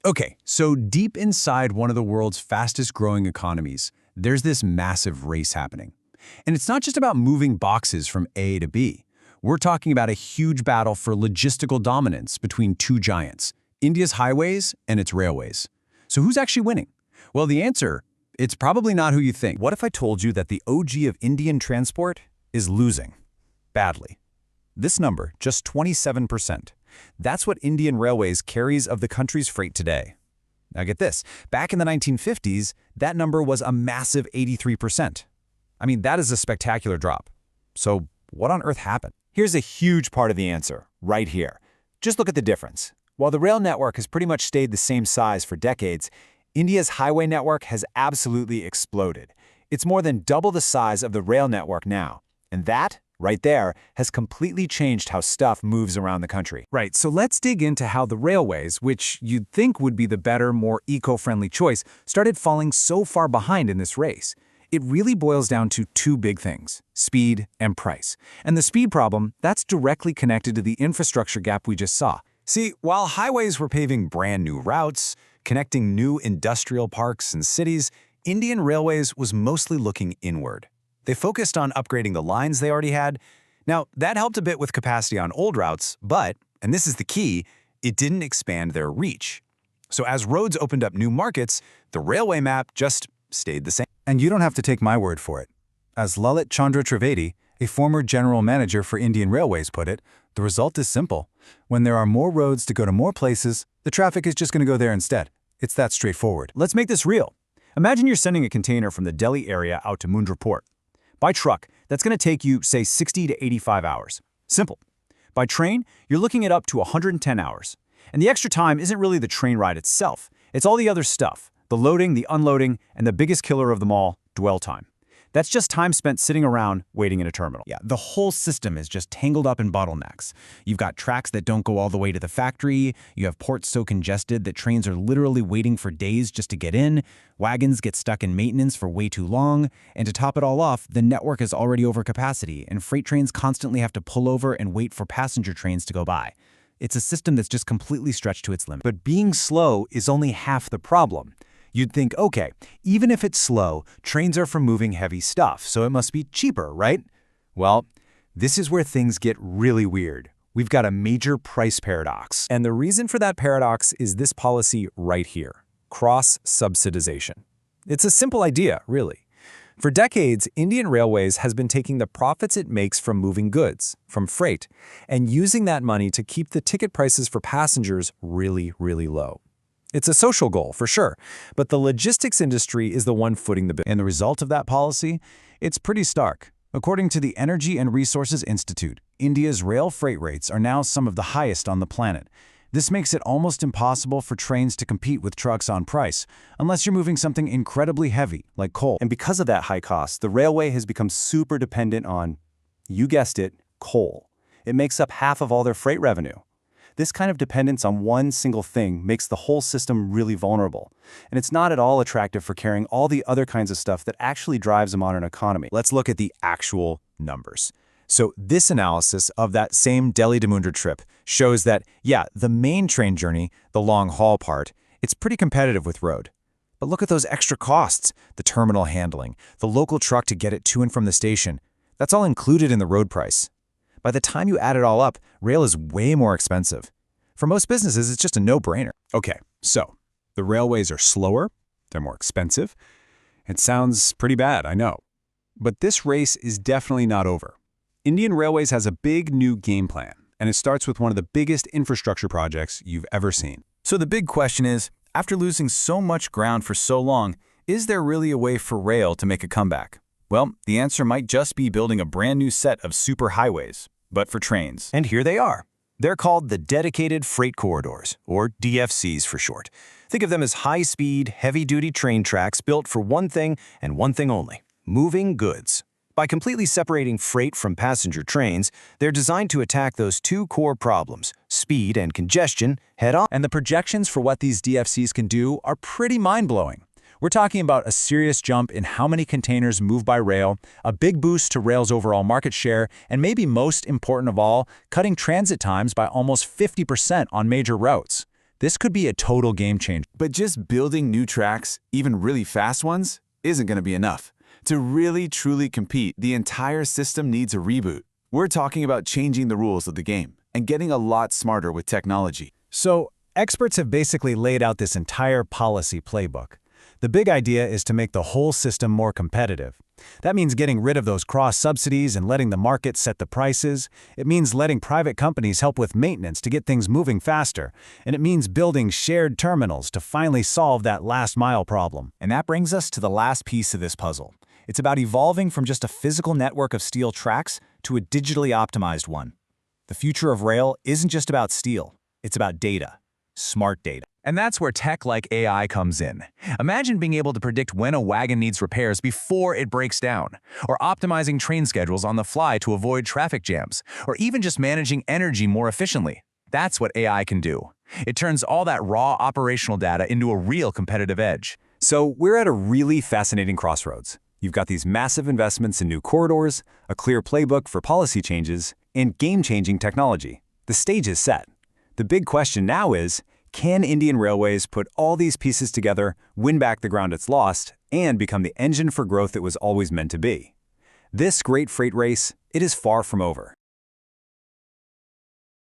Okay, so deep inside one of the world's fastest growing economies, there's this massive race happening. And it's not just about moving boxes from A to B. We're talking about a huge battle for logistical dominance between two giants, India's highways and its railways. So who's actually winning? Well, the answer, it's probably not who you think. What if I told you that the OG of Indian transport is losing? Badly. This number, just 27%. That's what Indian Railways carries of the country's freight today. Now get this, back in the 1950s, that number was a massive 83%. I mean, that is a spectacular drop. So what on earth happened? Here's a huge part of the answer, right here. Just look at the difference. While the rail network has pretty much stayed the same size for decades, India's highway network has absolutely exploded. It's more than double the size of the rail network now. And that, right there, has completely changed how stuff moves around the country. Right, so let's dig into how the railways, which you'd think would be the better, more eco-friendly choice, started falling so far behind in this race. It really boils down to two big things, speed and price. And the speed problem, that's directly connected to the infrastructure gap we just saw. See, while highways were paving brand new routes, connecting new industrial parks and cities, Indian Railways was mostly looking inward. They focused on upgrading the lines they already had. Now, that helped a bit with capacity on old routes, but, and this is the key, it didn't expand their reach. So as roads opened up new markets, the railway map just stayed the same. And you don't have to take my word for it. As Lalit Chandra Trivedi, a former general manager for Indian Railways, put it, the result is simple. When there are more roads to go to more places, the traffic is just going to go there instead. It's that straightforward. Let's make this real. Imagine you're sending a container from the Delhi area out to Mundra Port. By truck, that's going to take you, say, 60 to 85 hours. Simple. By train, you're looking at up to 110 hours. And the extra time isn't really the train ride itself. It's all the other stuff, the loading, the unloading, and the biggest killer of them all, dwell time. That's just time spent sitting around waiting in a terminal. Yeah, the whole system is just tangled up in bottlenecks. You've got tracks that don't go all the way to the factory, you have ports so congested that trains are literally waiting for days just to get in, wagons get stuck in maintenance for way too long, and to top it all off, the network is already over capacity, and freight trains constantly have to pull over and wait for passenger trains to go by. It's a system that's just completely stretched to its limit. But being slow is only half the problem. You'd think, okay, even if it's slow, trains are for moving heavy stuff, so it must be cheaper, right? Well, this is where things get really weird. We've got a major price paradox. And the reason for that paradox is this policy right here, cross-subsidization. It's a simple idea, really. For decades, Indian Railways has been taking the profits it makes from moving goods, from freight, and using that money to keep the ticket prices for passengers really, really low. It's a social goal, for sure, but the logistics industry is the one footing the bill. And the result of that policy? It's pretty stark. According to the Energy and Resources Institute, India's rail freight rates are now some of the highest on the planet. This makes it almost impossible for trains to compete with trucks on price, unless you're moving something incredibly heavy, like coal. And because of that high cost, the railway has become super dependent on, you guessed it, coal. It makes up half of all their freight revenue. This kind of dependence on one single thing makes the whole system really vulnerable. And it's not at all attractive for carrying all the other kinds of stuff that actually drives a modern economy. Let's look at the actual numbers. So this analysis of that same Delhi to Mundra trip shows that, yeah, the main train journey, the long-haul part, it's pretty competitive with road. But look at those extra costs, the terminal handling, the local truck to get it to and from the station. That's all included in the road price. By the time you add it all up, rail is way more expensive. For most businesses, it's just a no-brainer. Okay, so the railways are slower, they're more expensive. It sounds pretty bad, I know. But this race is definitely not over. Indian Railways has a big new game plan, and it starts with one of the biggest infrastructure projects you've ever seen. So the big question is, after losing so much ground for so long, is there really a way for rail to make a comeback? Well, the answer might just be building a brand new set of superhighways, but for trains. And here they are. They're called the Dedicated Freight Corridors, or DFCs for short. Think of them as high-speed, heavy-duty train tracks built for one thing and one thing only, moving goods. By completely separating freight from passenger trains, they're designed to attack those two core problems, speed and congestion, head-on. And the projections for what these DFCs can do are pretty mind-blowing. We're talking about a serious jump in how many containers move by rail, a big boost to rail's overall market share, and maybe most important of all, cutting transit times by almost 50% on major routes. This could be a total game changer. But just building new tracks, even really fast ones, isn't going to be enough. To really, truly compete, the entire system needs a reboot. We're talking about changing the rules of the game and getting a lot smarter with technology. So, experts have basically laid out this entire policy playbook. The big idea is to make the whole system more competitive. That means getting rid of those cross-subsidies and letting the market set the prices. It means letting private companies help with maintenance to get things moving faster. And it means building shared terminals to finally solve that last-mile problem. And that brings us to the last piece of this puzzle. It's about evolving from just a physical network of steel tracks to a digitally optimized one. The future of rail isn't just about steel. It's about data. Smart data. And that's where tech like AI comes in. Imagine being able to predict when a wagon needs repairs before it breaks down, or optimizing train schedules on the fly to avoid traffic jams, or even just managing energy more efficiently. That's what AI can do. It turns all that raw operational data into a real competitive edge. So we're at a really fascinating crossroads. You've got these massive investments in new corridors, a clear playbook for policy changes, and game-changing technology. The stage is set. The big question now is, can Indian Railways put all these pieces together, win back the ground it's lost, and become the engine for growth it was always meant to be? This great freight race, it is far from over.